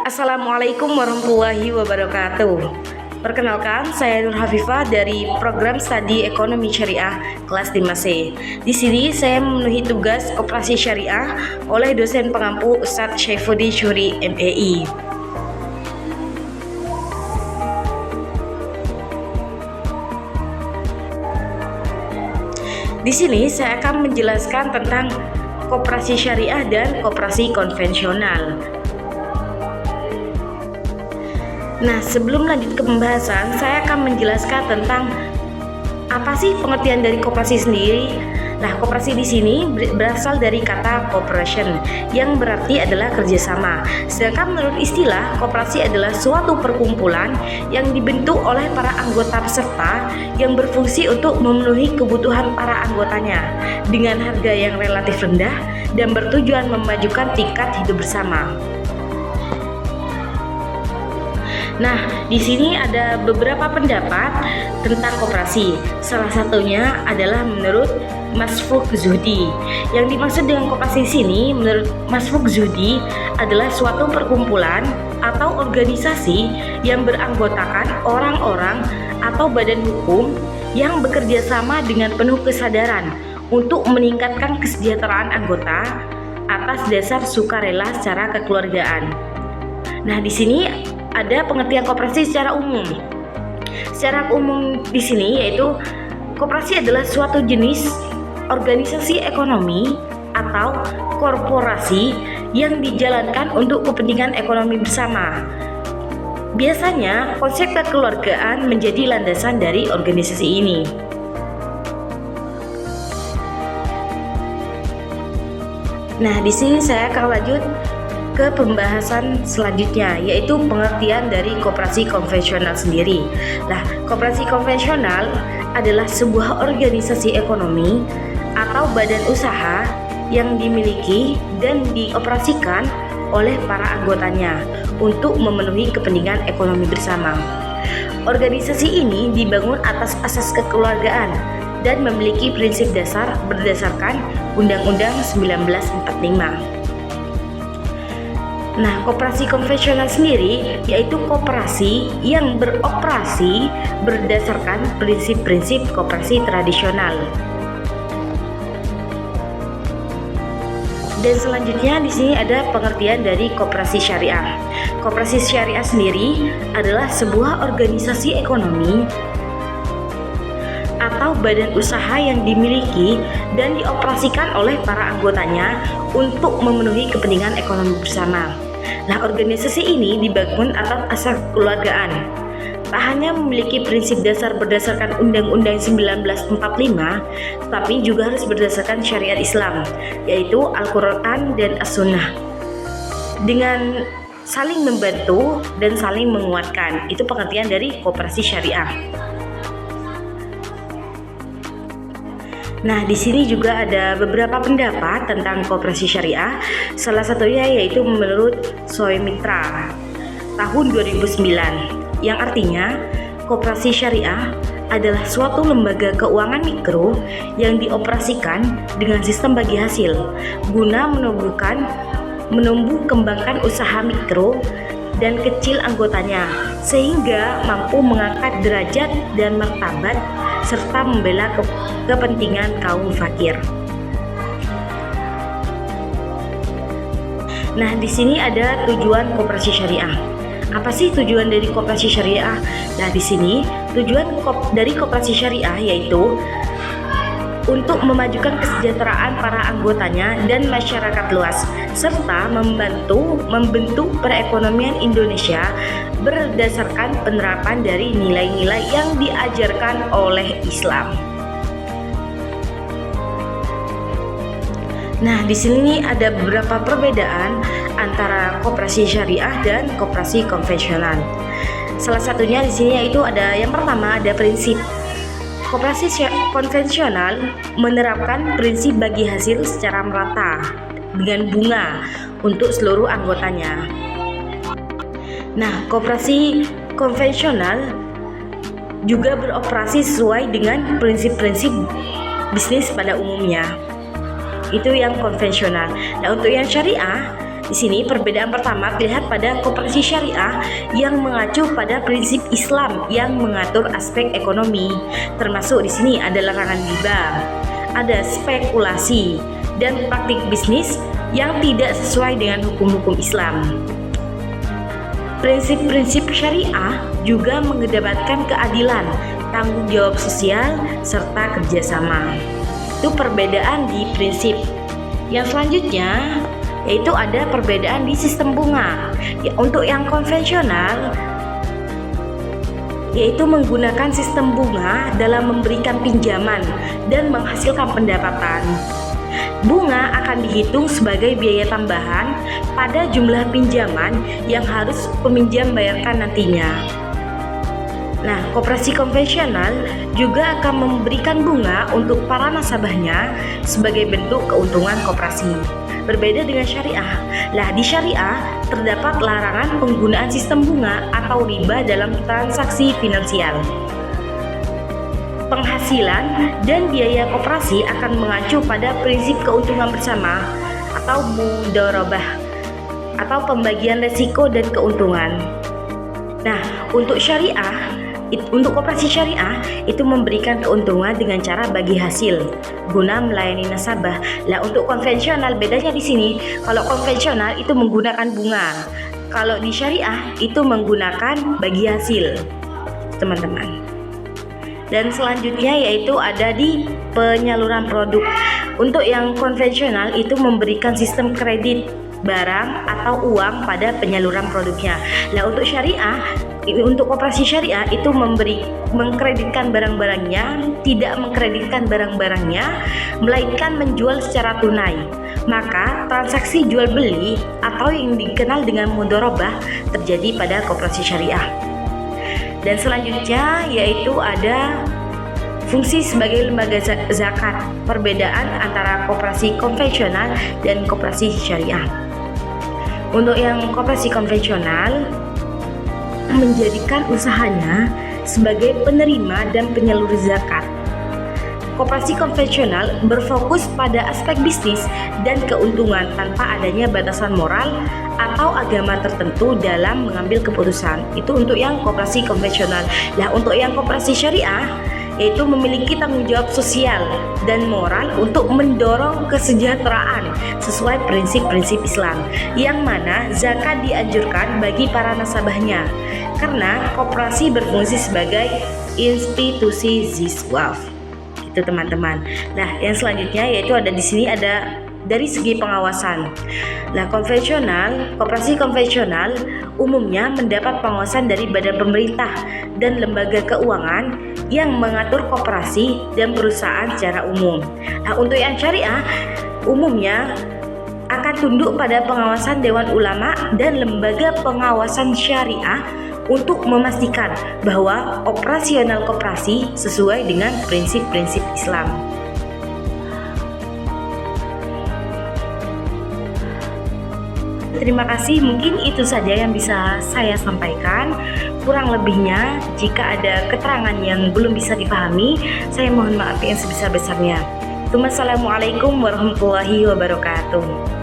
Assalamualaikum warahmatullahi wabarakatuh. Perkenalkan, saya Nur Hafifah dari program studi Ekonomi Syariah kelas 5C. Di sini saya memenuhi tugas Koperasi Syariah oleh dosen pengampu Ustadz Syaifuddin Syuri MEI. Di sini saya akan menjelaskan tentang koperasi syariah dan koperasi konvensional. Nah, sebelum lanjut ke pembahasan, saya akan menjelaskan tentang apa sih pengertian dari koperasi sendiri. Nah, koperasi di sini berasal dari kata cooperation yang berarti adalah kerjasama. Sedangkan menurut istilah, koperasi adalah suatu perkumpulan yang dibentuk oleh para anggota peserta yang berfungsi untuk memenuhi kebutuhan para anggotanya dengan harga yang relatif rendah dan bertujuan memajukan tingkat hidup bersama. Nah, di sini ada beberapa pendapat tentang koperasi. Salah satunya adalah menurut Masfuq Zuhdi. Yang dimaksud dengan koperasi sini menurut Masfuq Zuhdi adalah suatu perkumpulan atau organisasi yang beranggotakan orang-orang atau badan hukum yang bekerja sama dengan penuh kesadaran untuk meningkatkan kesejahteraan anggota atas dasar sukarela secara kekeluargaan. Nah, di sini ada pengertian koperasi secara umum. Secara umum di sini yaitu koperasi adalah suatu jenis organisasi ekonomi atau korporasi yang dijalankan untuk kepentingan ekonomi bersama. Biasanya konsep kekeluargaan menjadi landasan dari organisasi ini. Nah, di sini saya akan lanjut ke pembahasan selanjutnya, yaitu pengertian dari koperasi konvensional sendiri. Nah, koperasi konvensional adalah sebuah organisasi ekonomi atau badan usaha yang dimiliki dan dioperasikan oleh para anggotanya untuk memenuhi kepentingan ekonomi bersama. Organisasi ini dibangun atas asas kekeluargaan dan memiliki prinsip dasar berdasarkan Undang-Undang 1945. Nah, koperasi konvensional sendiri yaitu koperasi yang beroperasi berdasarkan prinsip-prinsip koperasi tradisional. Dan selanjutnya di sini ada pengertian dari koperasi syariah. Koperasi syariah sendiri adalah sebuah organisasi ekonomi atau badan usaha yang dimiliki dan dioperasikan oleh para anggotanya untuk memenuhi kepentingan ekonomi bersama. Nah, organisasi ini dibangun atas asas kekeluargaan. Tak hanya memiliki prinsip dasar berdasarkan Undang-Undang 1945, tapi juga harus berdasarkan syariat Islam, yaitu Al-Quran dan As-Sunnah. Dengan saling membantu dan saling menguatkan, itu pengertian dari koperasi syariah. Nah, di sini juga ada beberapa pendapat tentang koperasi syariah. Salah satunya yaitu menurut Soe Mitra tahun 2009, yang artinya koperasi syariah adalah suatu lembaga keuangan mikro yang dioperasikan dengan sistem bagi hasil guna menumbuh kembangkan usaha mikro dan kecil anggotanya sehingga mampu mengangkat derajat dan martabat serta membela kepentingan kaum fakir. Nah, di sini ada tujuan koperasi syariah. Apa sih tujuan dari koperasi syariah? Nah, di sini tujuan dari koperasi syariah yaitu untuk memajukan kesejahteraan para anggotanya dan masyarakat luas, serta membentuk perekonomian Indonesia berdasarkan penerapan dari nilai-nilai yang diajarkan oleh Islam. Nah, di sini ada beberapa perbedaan antara koperasi syariah dan koperasi konvensional. Salah satunya di sini yaitu ada yang pertama ada prinsip. Koperasi konvensional menerapkan prinsip bagi hasil secara merata dengan bunga untuk seluruh anggotanya. Nah, koperasi konvensional juga beroperasi sesuai dengan prinsip-prinsip bisnis pada umumnya. Itu yang konvensional. Nah, untuk yang syariah Di sini perbedaan pertama terlihat pada koperasi syariah yang mengacu pada prinsip Islam yang mengatur aspek ekonomi. Termasuk di sini ada larangan riba, ada spekulasi, dan praktik bisnis yang tidak sesuai dengan hukum-hukum Islam. Prinsip-prinsip syariah juga mengedepankan keadilan, tanggung jawab sosial, serta kerjasama. Itu perbedaan di prinsip. Yang selanjutnya yaitu ada perbedaan di sistem bunga. Untuk yang konvensional yaitu menggunakan sistem bunga dalam memberikan pinjaman dan menghasilkan pendapatan. Bunga akan dihitung sebagai biaya tambahan pada jumlah pinjaman yang harus peminjam bayarkan nantinya. Nah, koperasi konvensional juga akan memberikan bunga untuk para nasabahnya sebagai bentuk keuntungan koperasi. Berbeda dengan syariah. Lah, di syariah terdapat larangan penggunaan sistem bunga atau riba dalam transaksi finansial. Penghasilan dan biaya koperasi akan mengacu pada prinsip keuntungan bersama atau mudharabah atau pembagian risiko dan keuntungan. Nah, untuk koperasi syariah itu memberikan keuntungan dengan cara bagi hasil guna melayani nasabah. Lah, untuk konvensional bedanya di sini, kalau konvensional itu menggunakan bunga, kalau di syariah itu menggunakan bagi hasil, teman-teman. Dan selanjutnya yaitu ada di penyaluran produk. Untuk yang konvensional itu memberikan sistem kredit barang atau uang pada penyaluran produknya. Nah, untuk syariah, untuk koperasi syariah itu mengkreditkan barang-barangnya, tidak mengkreditkan barang-barangnya, melainkan menjual secara tunai. Maka transaksi jual beli atau yang dikenal dengan mudharabah terjadi pada koperasi syariah. Dan selanjutnya yaitu ada fungsi sebagai lembaga zakat, perbedaan antara koperasi konvensional dan koperasi syariah. Untuk yang koperasi konvensional menjadikan usahanya sebagai penerima dan penyalur zakat. Koperasi konvensional berfokus pada aspek bisnis dan keuntungan tanpa adanya batasan moral atau agama tertentu dalam mengambil keputusan. Itu untuk yang koperasi konvensional. Nah, untuk yang koperasi syariah yaitu memiliki tanggung jawab sosial dan moral untuk mendorong kesejahteraan sesuai prinsip-prinsip Islam, yang mana zakat dianjurkan bagi para nasabahnya karena koperasi berfungsi sebagai institusi ziswaf. Itu teman-teman. Nah, yang selanjutnya yaitu ada di sini ada dari segi pengawasan. Nah, koperasi konvensional umumnya mendapat pengawasan dari badan pemerintah dan lembaga keuangan yang mengatur koperasi dan perusahaan secara umum. Nah, untuk yang syariah umumnya akan tunduk pada pengawasan Dewan Ulama dan lembaga pengawasan syariah untuk memastikan bahwa operasional koperasi sesuai dengan prinsip-prinsip Islam. Terima kasih, mungkin itu saja yang bisa saya sampaikan. Kurang lebihnya, jika ada keterangan yang belum bisa dipahami, saya mohon maaf yang sebesar-besarnya. Wassalamualaikum warahmatullahi wabarakatuh.